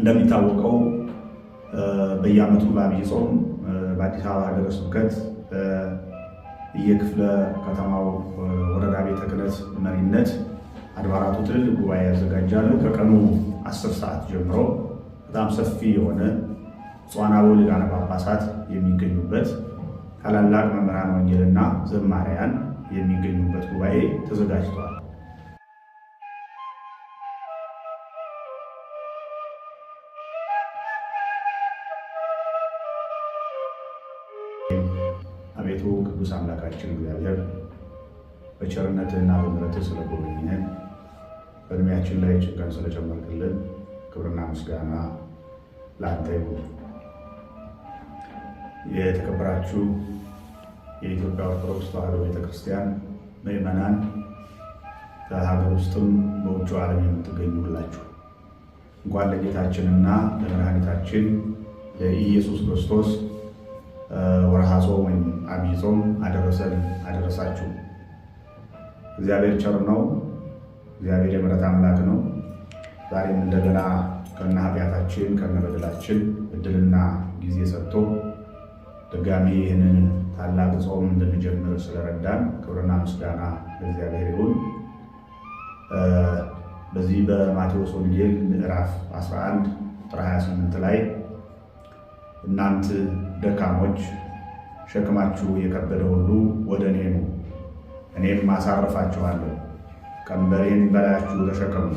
እንደሚታወቀው በየዓመቱ በዐቢይ ጾም በአዲስ አበባ ሀገረ ስብከት የክፍለ ከተማው ወረዳ ቤተ ክህነት መሪነት አድባራቱ ትልልቅ ጉባኤ ያዘጋጃሉ። ከቀኑ 10 ሰዓት ጀምሮ በጣም ሰፊ የሆነ ጽዋና ሊቃነ ጳጳሳት የሚገኙበት ታላላቅ መምህራን ወንጌልና ዘማሪያን የሚገኙበት ጉባኤ ተዘጋጅቷል። አቤቱ ቅዱስ አምላካችን እግዚአብሔር በቸርነትህና በምሕረትህ ስለጎበኘን በእድሜያችን ላይ ጭንቀን ስለጨመርክልን ክብርና ምስጋና ለአንተ ይሁን። የተከበራችሁ የኢትዮጵያ ኦርቶዶክስ ተዋሕዶ ቤተክርስቲያን ምዕመናን፣ በሀገር ውስጥም በውጭ ዓለም የምትገኙ ሁላችሁ እንኳን ለጌታችንና ለመድኃኒታችን ለኢየሱስ ክርስቶስ ወርኃ ጾም ወይም ዐቢይ ጾም አደረሰን አደረሳችሁ። እግዚአብሔር ቸር ነው። እግዚአብሔር የምሕረት አምላክ ነው። ዛሬም እንደገና ከነ ኃጢአታችን ከነ በደላችን እድልና ጊዜ ሰጥቶ ድጋሚ ይህንን ታላቅ ጾም እንድንጀምር ስለረዳን ክብርና ምስጋና ለእግዚአብሔር ይሁን። በዚህ በማቴዎስ ወንጌል ምዕራፍ 11 ቁጥር 28 ላይ እናንት ደካሞች ሸክማችሁ የከበደ ሁሉ ወደ እኔ ኑ፣ እኔም አሳርፋችኋለሁ። ቀንበሬን በላያችሁ ተሸከሙ፣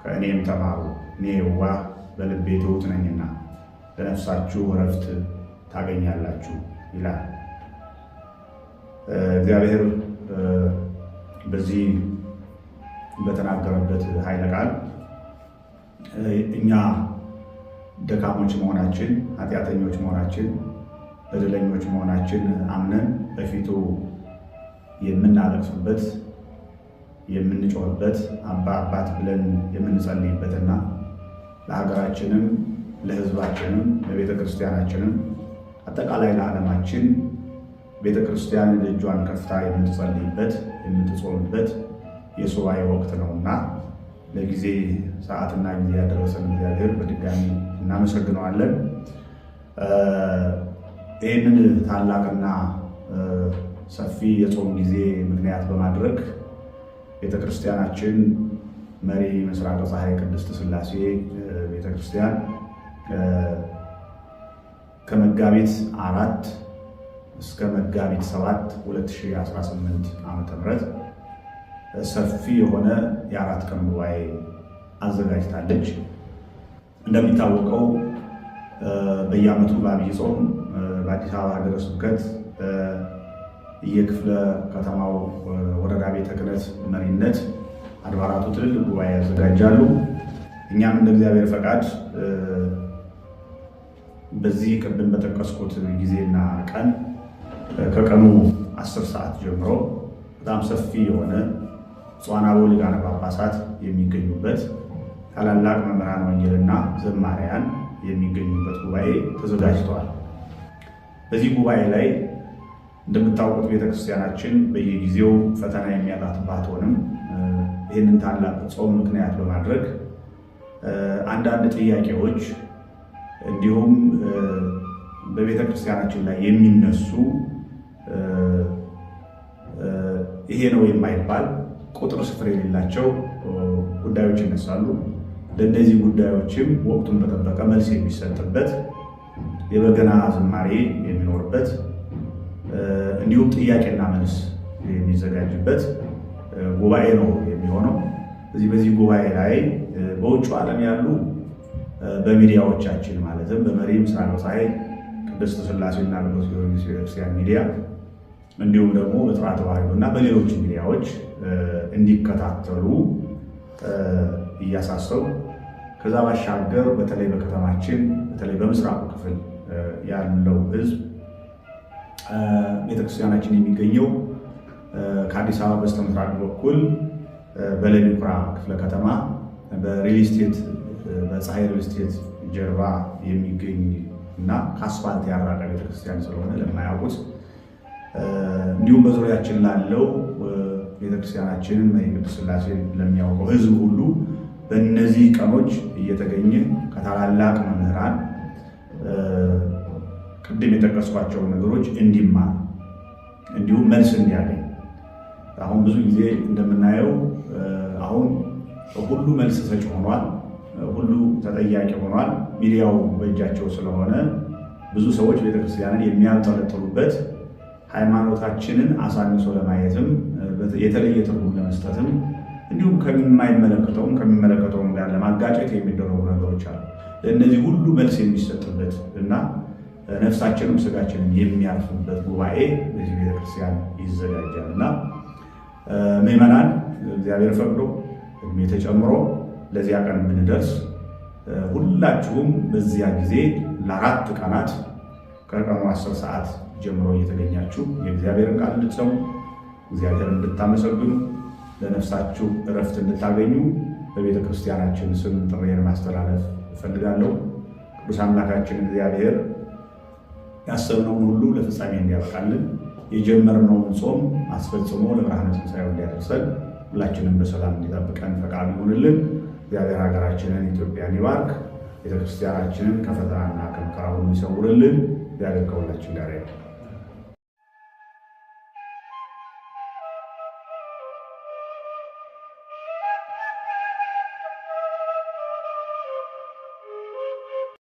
ከእኔም ተማሩ፣ እኔ የዋህ በልቤ ትሑት ነኝና ለነፍሳችሁ ዕረፍት ታገኛላችሁ ይላል እግዚአብሔር። በዚህ በተናገረበት ኃይለ ቃል እኛ ደካሞች መሆናችን፣ ኃጢአተኞች መሆናችን፣ በደለኞች መሆናችን አምነን በፊቱ የምናለቅስበት የምንጮህበት አባ አባት ብለን የምንጸልይበትና ለሀገራችንም ለሕዝባችንም ለቤተ ክርስቲያናችንም አጠቃላይ ለዓለማችን ቤተ ክርስቲያን እጇን ከፍታ የምትጸልይበት የምትጾምበት የሱባኤ ወቅት ነውና ለጊዜ ሰዓትና ጊዜ ያደረሰን እግዚአብሔር በድጋሚ እናመሰግነዋለን። ይህንን ታላቅና ሰፊ የጾም ጊዜ ምክንያት በማድረግ ቤተክርስቲያናችን መሪ ምስራቀ ፀሐይ ቅድስት ሥላሴ ቤተክርስቲያን ከመጋቢት 4 እስከ መጋቢት 7 2018 ዓ.ም ሰፊ የሆነ የ4 ቀን ጉባኤ አዘጋጅታለች። እንደሚታወቀው በየዓመቱ በዐቢይ ጾም በአዲስ አበባ ሀገረ ስብከት የክፍለ ከተማው ወረዳ ቤተ ክህነት መሪነት አድባራቱ ትልልቅ ጉባኤ ያዘጋጃሉ። እኛም እንደ እግዚአብሔር ፈቃድ በዚህ ቅድም በጠቀስኩት ጊዜና ቀን ከቀኑ 10 ሰዓት ጀምሮ በጣም ሰፊ የሆነ ጽዋና ሊቃነ ጳጳሳት የሚገኙበት ታላላቅ መምህራን ወንጌልና ዘማሪያን የሚገኙበት ጉባኤ ተዘጋጅተዋል። በዚህ ጉባኤ ላይ እንደምታውቁት ቤተክርስቲያናችን በየጊዜው ፈተና የሚያጣት ባትሆንም ይህንን ታላቅ ጾም ምክንያት በማድረግ አንዳንድ ጥያቄዎች እንዲሁም በቤተክርስቲያናችን ላይ የሚነሱ ይሄ ነው የማይባል ቁጥር ስፍር የሌላቸው ጉዳዮች ይነሳሉ። ለእነዚህ ጉዳዮችም ወቅቱን በጠበቀ መልስ የሚሰጥበት የበገና ዝማሬ የሚኖርበት እንዲሁም ጥያቄና መልስ የሚዘጋጅበት ጉባኤ ነው የሚሆነው። በዚህ ጉባኤ ላይ በውጭ ዓለም ያሉ በሚዲያዎቻችን ማለትም በመሪ ምስራቀ ፀሐይ ቅድስት ሥላሴና ቅዱስ ጊዮርጊስ ቤተክርስቲያን ሚዲያ እንዲሁም ደግሞ በጥራ ተዋሕዶ እና በሌሎች ሚዲያዎች እንዲከታተሉ እያሳሰቡ ከዛ ባሻገር በተለይ በከተማችን በተለይ በምስራቁ ክፍል ያለው ሕዝብ ቤተክርስቲያናችን የሚገኘው ከአዲስ አበባ በስተምስራቅ በኩል በለሚ ኩራ ክፍለ ከተማ በሪል ስቴት በፀሐይ ሪል ስቴት ጀርባ የሚገኝ እና ከአስፋልት ያራቀ ቤተክርስቲያን ስለሆነ ለማያውቁት እንዲሁም በዙሪያችን ላለው ቤተክርስቲያናችንን ቅድስት ሥላሴ ለሚያውቀው ሕዝብ ሁሉ በእነዚህ ቀኖች እየተገኘ ከታላላቅ መምህራን ቅድም የጠቀስኳቸውን ነገሮች እንዲማር እንዲሁም መልስ እንዲያገኝ። አሁን ብዙ ጊዜ እንደምናየው አሁን ሁሉ መልስ ሰጭ ሆኗል፣ ሁሉ ተጠያቂ ሆኗል። ሚዲያው በእጃቸው ስለሆነ ብዙ ሰዎች ቤተክርስቲያንን የሚያንጠለጥሉበት ሃይማኖታችንን አሳንሶ ለማየትም የተለየ ትርጉም ለመስጠትም እንዲሁም ከሚመለከተውም ጋር ለማጋጨት የሚደረጉ ነገሮች አሉ። ለእነዚህ ሁሉ መልስ የሚሰጥበት እና ነፍሳችንም ስጋችንም የሚያርፉበት ጉባኤ በዚህ ቤተክርስቲያን ይዘጋጃል እና ምዕመናን እግዚአብሔር ፈቅዶ እድሜ ተጨምሮ ለዚያ ቀን የምንደርስ ሁላችሁም በዚያ ጊዜ ለ4 ቀናት ከቀኑ 10 ሰዓት ጀምሮ እየተገኛችሁ የእግዚአብሔርን ቃል እንድትሰሙ፣ እግዚአብሔርን እንድታመሰግኑ፣ ለነፍሳችሁ እረፍት እንድታገኙ በቤተ ክርስቲያናችን ስም ጥሪዬን ማስተላለፍ እፈልጋለሁ። ቅዱስ አምላካችን እግዚአብሔር ያሰብነውን ሁሉ ለፍጻሜ እንዲያበቃልን የጀመርነውን ጾም አስፈጽሞ ለብርሃነ ትንሣኤው እንዲያደርሰን ሁላችንም በሰላም እንዲጠብቀን ፈቃዱ ይሁንልን። እግዚአብሔር ሀገራችንን ኢትዮጵያን ይባርክ። ቤተክርስቲያናችንን ከፈተናና ከመከራ ሁሉ ይሰውርልን። እግዚአብሔር ከሁላችን ጋር ይሁን።